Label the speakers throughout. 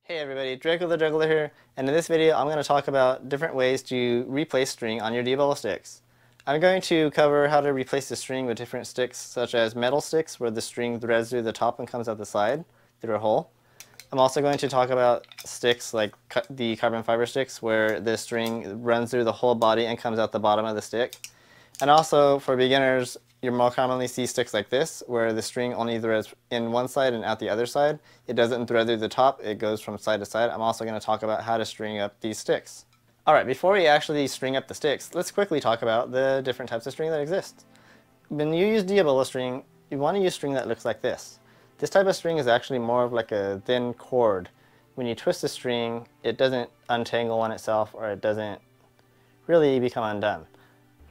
Speaker 1: Hey everybody, Draco the Juggler here, and in this video I'm going to talk about different ways to replace string on your Diabolo sticks. I'm going to cover how to replace the string with different sticks, such as metal sticks where the string threads through the top and comes out the side through a hole. I'm also going to talk about sticks like the carbon fiber sticks where the string runs through the whole body and comes out the bottom of the stick. And also for beginners, you more commonly see sticks like this, where the string only threads in one side and out the other side. It doesn't thread through the top, it goes from side to side. I'm also going to talk about how to string up these sticks. Alright, before we actually string up the sticks, let's quickly talk about the different types of string that exist. When you use Diabolo string, you want to use string that looks like this. This type of string is actually more of like a thin cord. When you twist the string, it doesn't untangle on itself, or it doesn't really become undone.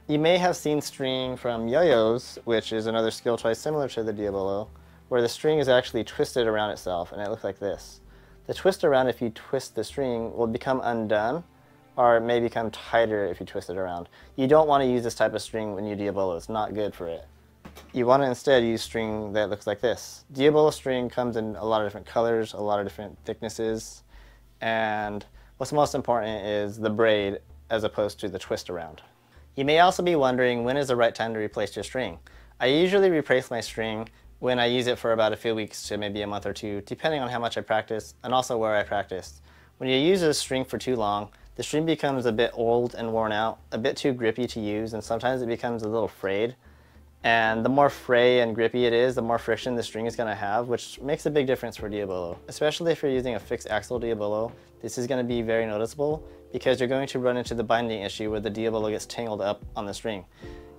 Speaker 1: You may have seen string from yo-yos, which is another skill toy similar to the Diabolo, where the string is actually twisted around itself and it looks like this. The twist around, if you twist the string, will become undone, or it may become tighter if you twist it around. You don't want to use this type of string when you Diabolo, it's not good for it. You want to instead use string that looks like this. Diabolo string comes in a lot of different colors, a lot of different thicknesses, and what's most important is the braid as opposed to the twist around. You may also be wondering, when is the right time to replace your string? I usually replace my string when I use it for about a few weeks to maybe a month or two, depending on how much I practice and also where I practice. When you use a string for too long, the string becomes a bit old and worn out, a bit too grippy to use, and sometimes it becomes a little frayed. And the more fray and grippy it is, the more friction the string is going to have, which makes a big difference for Diabolo. Especially if you're using a fixed axle Diabolo, this is going to be very noticeable because you're going to run into the binding issue where the Diabolo gets tangled up on the string.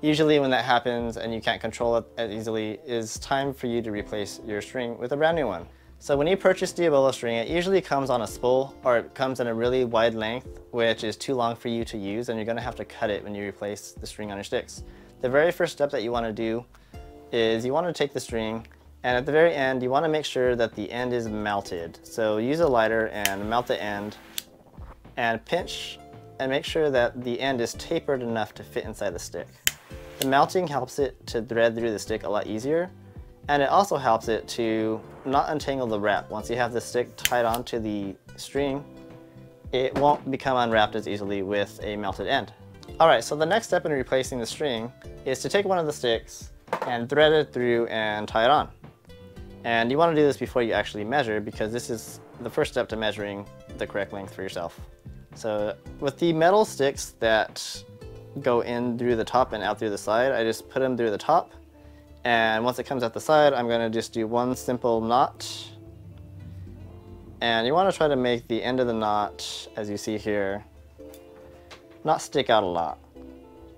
Speaker 1: Usually when that happens and you can't control it as easily, it's time for you to replace your string with a brand new one. So when you purchase Diabolo string, it usually comes on a spool, or it comes in a really wide length, which is too long for you to use, and you're going to have to cut it when you replace the string on your sticks. The very first step that you want to do is you want to take the string, and at the very end you want to make sure that the end is melted. So use a lighter and melt the end, and pinch and make sure that the end is tapered enough to fit inside the stick. The melting helps it to thread through the stick a lot easier, and it also helps it to not untangle the wrap. Once you have the stick tied onto the string, it won't become unwrapped as easily with a melted end. Alright, so the next step in replacing the string is to take one of the sticks and thread it through and tie it on. And you want to do this before you actually measure, because this is the first step to measuring the correct length for yourself. So with the metal sticks that go in through the top and out through the side, I just put them through the top, and once it comes out the side, I'm going to just do one simple knot. And you want to try to make the end of the knot, as you see here, not stick out a lot,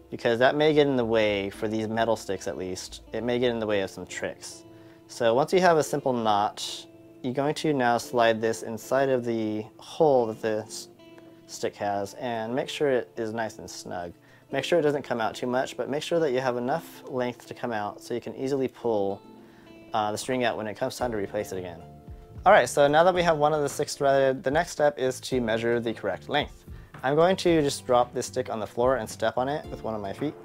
Speaker 1: because that may get in the way, for these metal sticks at least, it may get in the way of some tricks. So once you have a simple knot, you're going to now slide this inside of the hole that the stick has, and make sure it is nice and snug. Make sure it doesn't come out too much, but make sure that you have enough length to come out so you can easily pull the string out when it comes time to replace it again. Alright, so now that we have one of the sticks threaded, the next step is to measure the correct length. I'm going to just drop this stick on the floor and step on it with one of my feet,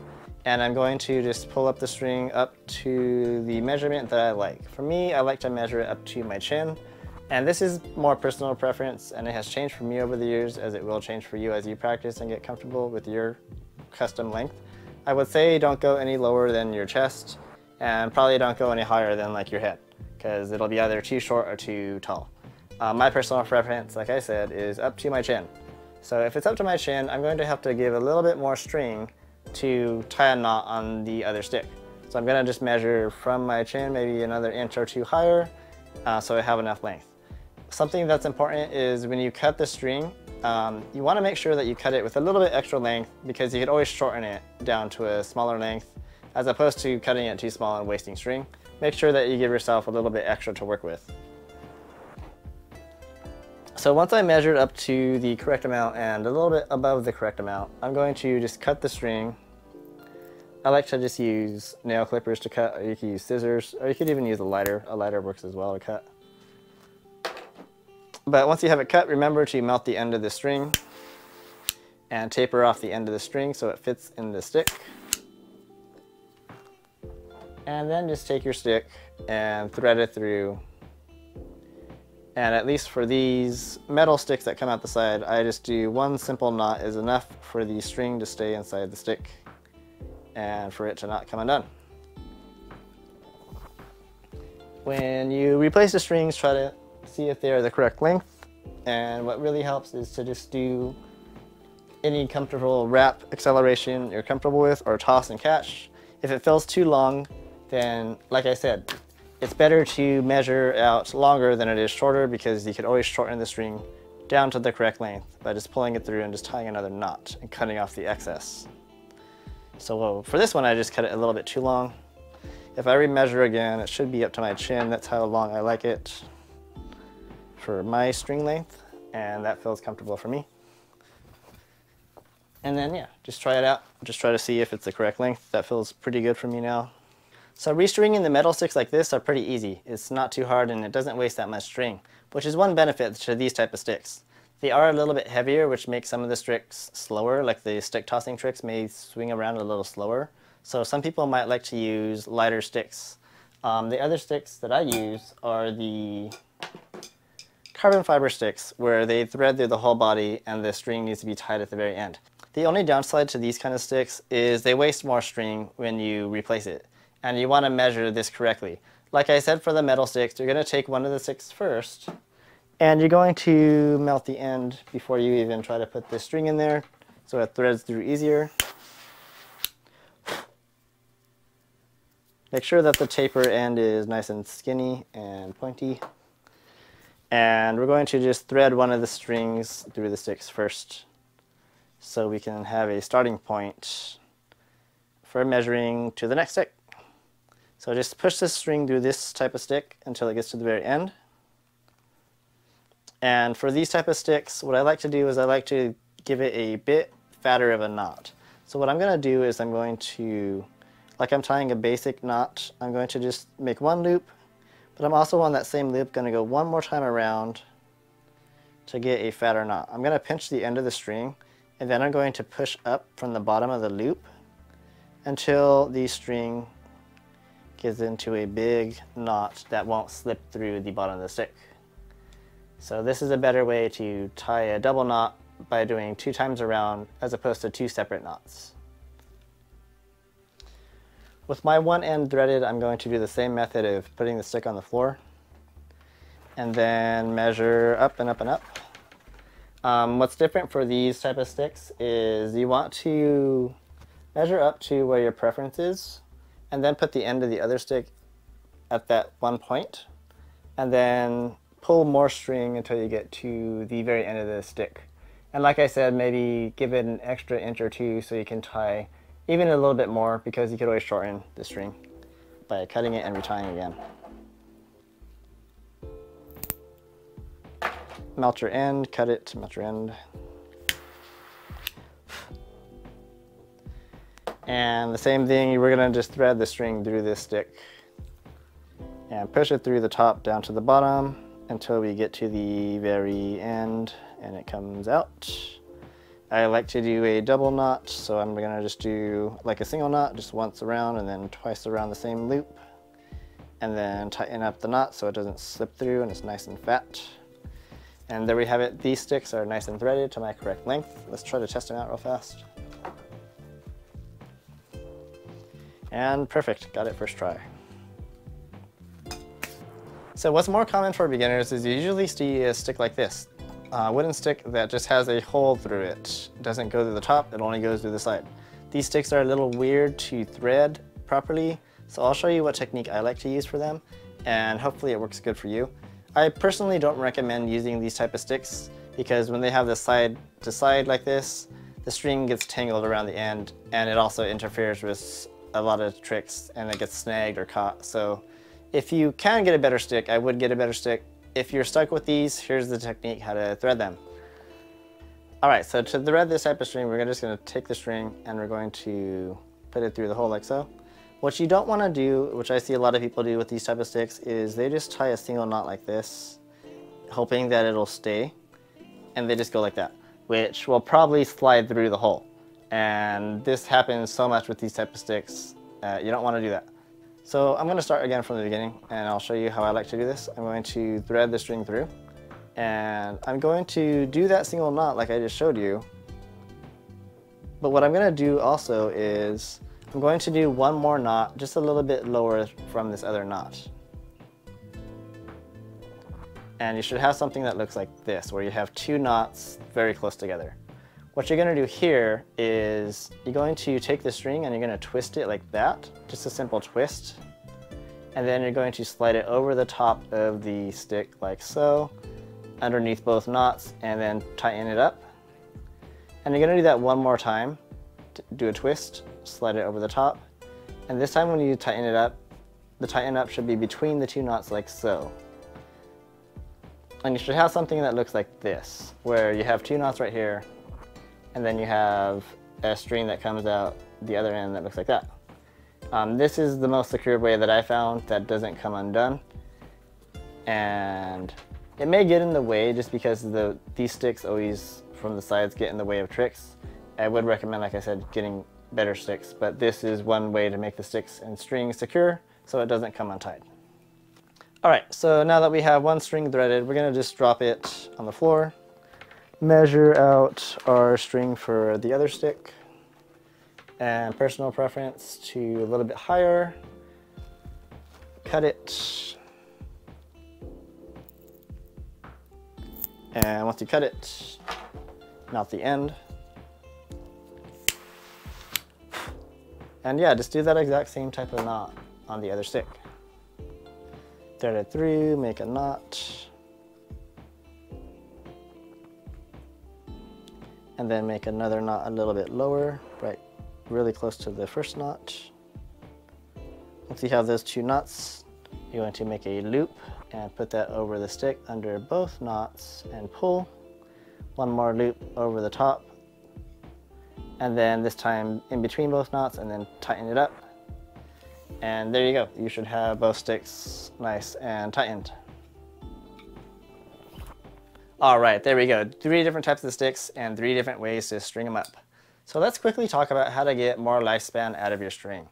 Speaker 1: and I'm going to just pull up the string up to the measurement that I like. For me, I like to measure it up to my chin, and this is more personal preference, and it has changed for me over the years, as it will change for you as you practice and get comfortable with your custom length. I would say don't go any lower than your chest, and probably don't go any higher than like your head, because it'll be either too short or too tall. My personal preference, like I said, is up to my chin. So if it's up to my chin, I'm going to have to give a little bit more string to tie a knot on the other stick. So I'm going to just measure from my chin maybe another inch or two higher, so I have enough length. Something that's important is when you cut the string, you want to make sure that you cut it with a little bit extra length, because you could always shorten it down to a smaller length as opposed to cutting it too small and wasting string. Make sure that you give yourself a little bit extra to work with. So once I measured up to the correct amount and a little bit above the correct amount, I'm going to just cut the string. I like to just use nail clippers to cut, or you can use scissors, or you could even use a lighter. A lighter works as well to cut. But once you have it cut, remember to melt the end of the string and taper off the end of the string so it fits in the stick. And then just take your stick and thread it through And at least for these metal sticks that come out the side, I just do one simple knot is enough for the string to stay inside the stick and for it to not come undone. When you replace the strings, try to see if they are the correct length. And what really helps is to just do any comfortable wrap acceleration you're comfortable with, or toss and catch. If it feels too long, then like I said, it's better to measure out longer than it is shorter, because you can always shorten the string down to the correct length by just pulling it through and just tying another knot and cutting off the excess. So for this one, I just cut it a little bit too long. If I remeasure again, it should be up to my chin. That's how long I like it for my string length, and that feels comfortable for me. And then yeah, just try it out. Just try to see if it's the correct length. That feels pretty good for me now. So restringing the metal sticks like this are pretty easy. It's not too hard and it doesn't waste that much string, which is one benefit to these type of sticks. They are a little bit heavier, which makes some of the sticks slower, like the stick tossing tricks may swing around a little slower. So some people might like to use lighter sticks. The other sticks that I use are the carbon fiber sticks, where they thread through the whole body and the string needs to be tied at the very end. The only downside to these kind of sticks is they waste more string when you replace it, and you want to measure this correctly. Like I said, for the metal sticks, you're going to take one of the sticks first, and you're going to melt the end before you even try to put the string in there, so it threads through easier. Make sure that the taper end is nice and skinny and pointy. And we're going to just thread one of the strings through the sticks first, so we can have a starting point for measuring to the next stick. So just push this string through this type of stick until it gets to the very end. And for these type of sticks, what I like to do is I like to give it a bit fatter of a knot. So what I'm going to do is I'm going to, like I'm tying a basic knot, I'm going to just make one loop, but I'm also on that same loop going to go one more time around to get a fatter knot. I'm going to pinch the end of the string, and then I'm going to push up from the bottom of the loop until the string gets into a big knot that won't slip through the bottom of the stick. So this is a better way to tie a double knot by doing 2 times around as opposed to 2 separate knots. With my one end threaded, I'm going to do the same method of putting the stick on the floor and then measure up and up and up. What's different for these type of sticks is you want to measure up to where your preference is, and then put the end of the other stick at that one point, and then pull more string until you get to the very end of the stick. And like I said, maybe give it an extra inch or 2 so you can tie even a little bit more, because you could always shorten the string by cutting it and retying again. Melt your end, cut it, melt your end. And the same thing, we're going to just thread the string through this stick and push it through the top down to the bottom until we get to the very end and it comes out. I like to do a double knot, so I'm going to just do like a single knot, just once around and then twice around the same loop, and then tighten up the knot so it doesn't slip through and it's nice and fat. And there we have it. These sticks are nice and threaded to my correct length. Let's try to test them out real fast. And perfect, got it first try. So what's more common for beginners is you usually see a stick like this. A wooden stick that just has a hole through it. It doesn't go through the top, it only goes through the side. These sticks are a little weird to thread properly, so I'll show you what technique I like to use for them, and hopefully it works good for you. I personally don't recommend using these type of sticks because when they have the side to side like this, the string gets tangled around the end, and it also interferes with a lot of tricks and it gets snagged or caught. So if you can get a better stick, I would get a better stick. If you're stuck with these, here's the technique how to thread them. Alright, so to thread this type of string, we're just going to take the string and we're going to put it through the hole like so. What you don't want to do, which I see a lot of people do with these type of sticks, is they just tie a single knot like this, hoping that it'll stay, and they just go like that, which will probably slide through the hole. And this happens so much with these type of sticks, you don't want to do that. So I'm going to start again from the beginning and I'll show you how I like to do this. I'm going to thread the string through. And I'm going to do that single knot like I just showed you. But what I'm going to do also is I'm going to do one more knot just a little bit lower from this other knot. And you should have something that looks like this, where you have two knots very close together. What you're going to do here is you're going to take the string and you're going to twist it like that, just a simple twist. And then you're going to slide it over the top of the stick like so, underneath both knots, and then tighten it up. And you're going to do that one more time. Do a twist, slide it over the top. And this time when you tighten it up, the tighten up should be between the two knots like so. And you should have something that looks like this, where you have two knots right here, and then you have a string that comes out the other end that looks like that. This is the most secure way that I found that doesn't come undone. And it may get in the way just because these sticks always from the sides get in the way of tricks. I would recommend, like I said, getting better sticks, but this is one way to make the sticks and strings secure so it doesn't come untied. Alright, so now that we have one string threaded, we're going to just drop it on the floor, measure out our string for the other stick, and personal preference to a little bit higher, cut it, and once you cut it, knot the end, and yeah, just do that exact same type of knot on the other stick. Thread it through, make a knot, and then make another knot a little bit lower, right, really close to the first knot. Once you have those two knots, you're going to make a loop and put that over the stick under both knots and pull. One more loop over the top, and then this time in between both knots, and then tighten it up. And there you go. You should have both sticks nice and tightened. All right, there we go. 3 different types of sticks and 3 different ways to string them up. So let's quickly talk about how to get more lifespan out of your string.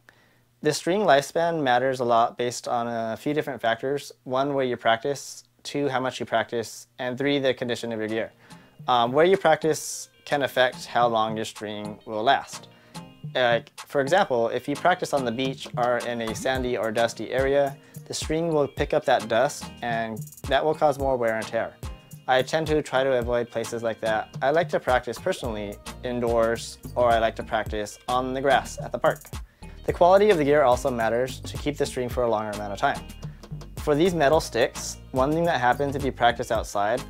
Speaker 1: The string lifespan matters a lot based on a few different factors. 1, where you practice, 2, how much you practice, and 3, the condition of your gear. Where you practice can affect how long your string will last. For example, if you practice on the beach or in a sandy or dusty area, the string will pick up that dust and that will cause more wear and tear. I tend to try to avoid places like that. I like to practice personally indoors, or I like to practice on the grass at the park. The quality of the gear also matters to keep the string for a longer amount of time. For these metal sticks, one thing that happens if you practice outside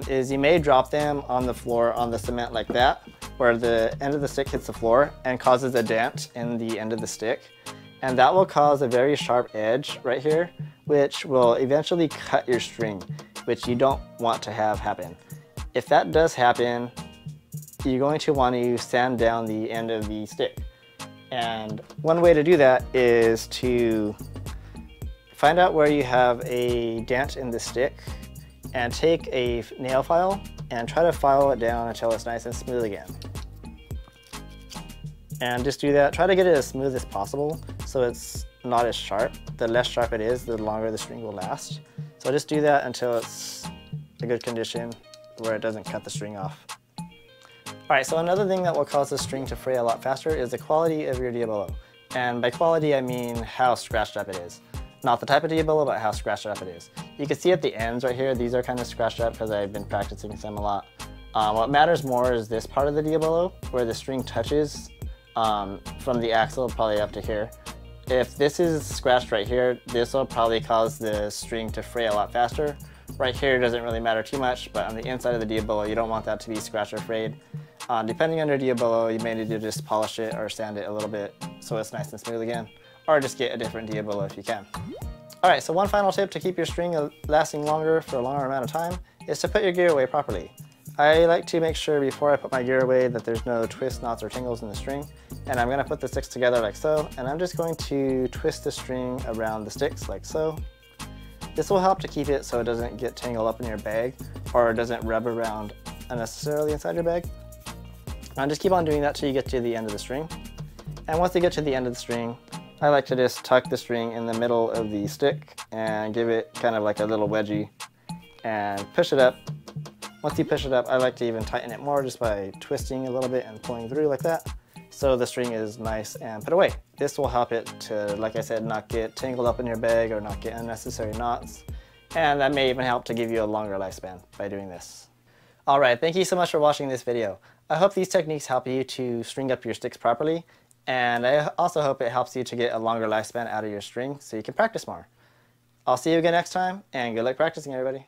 Speaker 1: is you may drop them on the floor on the cement like that, where the end of the stick hits the floor and causes a dent in the end of the stick. And that will cause a very sharp edge right here, which will eventually cut your string, which you don't want to have happen. If that does happen, you're going to want to sand down the end of the stick. And one way to do that is to find out where you have a dent in the stick and take a nail file and try to file it down until it's nice and smooth again. And just do that. Try to get it as smooth as possible so it's not as sharp. The less sharp it is, the longer the string will last. So just do that until it's a good condition where it doesn't cut the string off. Alright, so another thing that will cause the string to fray a lot faster is the quality of your Diabolo. And by quality I mean how scratched up it is. Not the type of Diabolo, but how scratched up it is. You can see at the ends right here, these are kind of scratched up because I've been practicing them a lot. What matters more is this part of the Diabolo where the string touches from the axle probably up to here. If this is scratched right here, this will probably cause the string to fray a lot faster. Right here doesn't really matter too much, but on the inside of the Diabolo, you don't want that to be scratched or frayed. Depending on your Diabolo, you may need to just polish it or sand it a little bit so it's nice and smooth again, or just get a different Diabolo if you can. Alright, so one final tip to keep your string lasting longer for a longer amount of time is to put your gear away properly. I like to make sure before I put my gear away that there's no twists, knots, or tangles in the string. And I'm going to put the sticks together like so, and I'm just going to twist the string around the sticks like so. This will help to keep it so it doesn't get tangled up in your bag or it doesn't rub around unnecessarily inside your bag. And just keep on doing that till you get to the end of the string. And once you get to the end of the string, I like to just tuck the string in the middle of the stick and give it kind of like a little wedgie and push it up. Once you push it up, I like to even tighten it more just by twisting a little bit and pulling through like that, so the string is nice and put away. This will help it to, like I said, not get tangled up in your bag or not get unnecessary knots, and that may even help to give you a longer lifespan by doing this. Alright, thank you so much for watching this video. I hope these techniques help you to string up your sticks properly, and I also hope it helps you to get a longer lifespan out of your string so you can practice more. I'll see you again next time, and good luck practicing, everybody.